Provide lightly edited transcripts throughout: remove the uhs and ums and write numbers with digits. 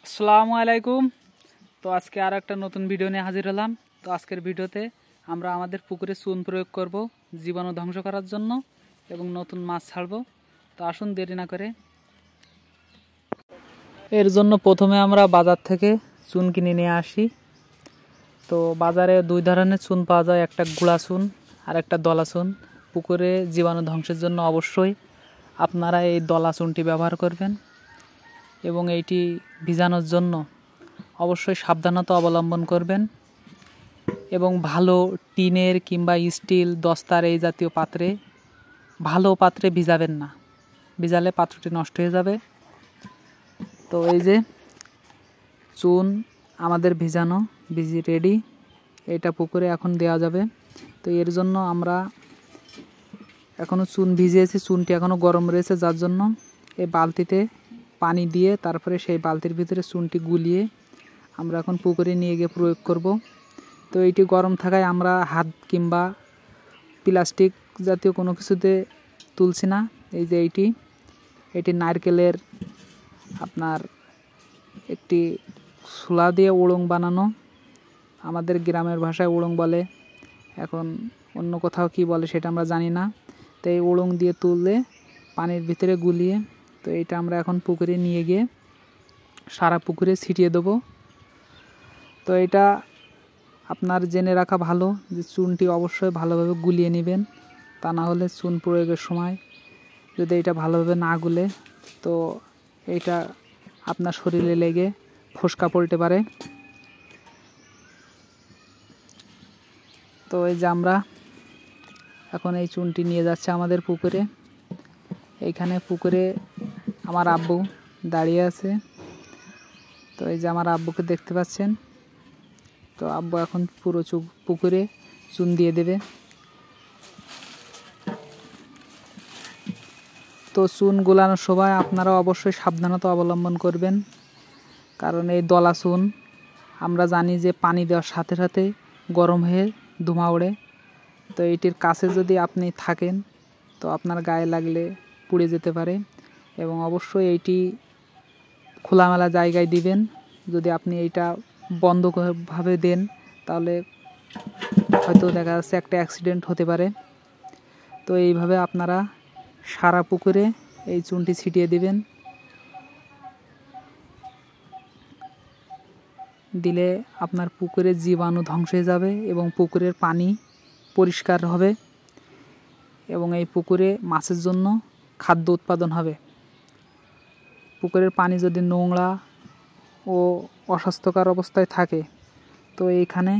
আসসালামু আলাইকুম। তো আজকে আর একটা নতুন ভিডিও নিয়ে হাজির হলাম। তো আজকের ভিডিওতে আমরা আমাদের পুকুরে চুন প্রয়োগ করব জীবাণু ধ্বংস করার জন্য এবং নতুন মাছ ছাড়ব। তো আসুন দেরি না করে। এর জন্য প্রথমে আমরা বাজার থেকে চুন কিনে নিয়ে আসি। তো বাজারে দুই ধরনের চুন পাওয়া যায়, একটা গুঁড়া চুন আর একটা দলা চুন। পুকুরে জীবাণু ধ্বংসের জন্য অবশ্যই আপনারা এই দলা চুনটি ব্যবহার করবেন এবং এইটি ভিজানোর জন্য অবশ্যই সাবধানতা অবলম্বন করবেন এবং ভালো টিনের কিংবা স্টিল দস্তার এই জাতীয় পাত্রে, ভালো পাত্রে ভিজাবেন না, ভিজালে পাত্রটি নষ্ট হয়ে যাবে। তো এই যে চুন আমাদের ভিজানো রেডি, এটা পুকুরে এখন দেওয়া যাবে। তো এর জন্য আমরা এখনও চুন ভিজিয়েছি, চুনটি এখনও গরম রয়েছে, যার জন্য এই বালতিতে পানি দিয়ে তারপরে সেই বালতির ভিতরে চুনটি গুলিয়ে আমরা এখন পুকুরে নিয়ে গিয়ে প্রয়োগ করব। তো এইটি গরম থাকায় আমরা হাত কিংবা প্লাস্টিক জাতীয় কোনো কিছুতে তুলছি না। এই যে এটি নারকেলের আপনার একটি ছোলা দিয়ে ওড়ং বানানো, আমাদের গ্রামের ভাষায় ওড়ং বলে, এখন অন্য কোথাও কি বলে সেটা আমরা জানি না। তো এই ওড়ং দিয়ে তুললে পানির ভিতরে গুলিয়ে, তো এইটা আমরা এখন পুকুরে নিয়ে গিয়ে সারা পুকুরে ছিটিয়ে দেবো। তো এটা আপনার জেনে রাখা ভালো যে চুনটি অবশ্যই ভালোভাবে গুলিয়ে নেবেন, তা না হলে চুন প্রয়োগের সময় যদি এটা ভালোভাবে না গুলে তো এইটা আপনার শরীরে লেগে ফোসকা পড়তে পারে। তো এই যে আমরা এখন এই চুনটি নিয়ে যাচ্ছে আমাদের পুকুরে। এইখানে পুকুরে আমার আব্বু দাঁড়িয়ে আছে। তো এই যে আমার আব্বুকে দেখতে পাচ্ছেন। তো আব্বু এখন পুরো পুকুরে চুন দিয়ে দেবে। তো চুন গোলানোর সময় আপনারা অবশ্যই সাবধানতা অবলম্বন করবেন, কারণ এই দলা চুন আমরা জানি যে পানি দেওয়ার সাথে সাথে গরম হয়ে ধোঁয়া ওড়ে। তো এটির কাছে যদি আপনি থাকেন তো আপনার গায়ে লাগলে পুড়ে যেতে পারে এবং অবশ্যই এইটি খোলামেলা জায়গায় দিবেন। যদি আপনি এইটা বন্ধভাবে দেন তাহলে হয়তো দেখা যাচ্ছে একটা অ্যাক্সিডেন্ট হতে পারে। তো এইভাবে আপনারা সারা পুকুরে এই চুনটি ছিটিয়ে দিবেন, দিলে আপনার পুকুরের জীবাণু ধ্বংস হয়ে যাবে এবং পুকুরের পানি পরিষ্কার হবে এবং এই পুকুরে মাছের জন্য খাদ্য উৎপাদন হবে। পুকুরের পানি যদি নোংরা ও অস্বাস্থ্যকর অবস্থায় থাকে তো এইখানে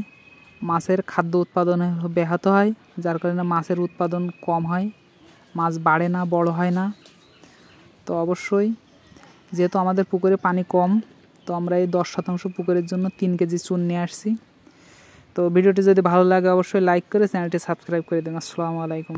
মাছের খাদ্য উৎপাদনে ব্যাহত হয়, যার কারণে মাছের উৎপাদন কম হয়, মাছ বাড়ে না, বড় হয় না। তো অবশ্যই যেহেতু আমাদের পুকুরে পানি কম, তো আমরা এই 10% পুকুরের জন্য 3 কেজি চুন নিয়ে আসছি। তো ভিডিওটি যদি ভালো লাগে অবশ্যই লাইক করে চ্যানেলটি সাবস্ক্রাইব করে দেবেন। আসসালামু আলাইকুম।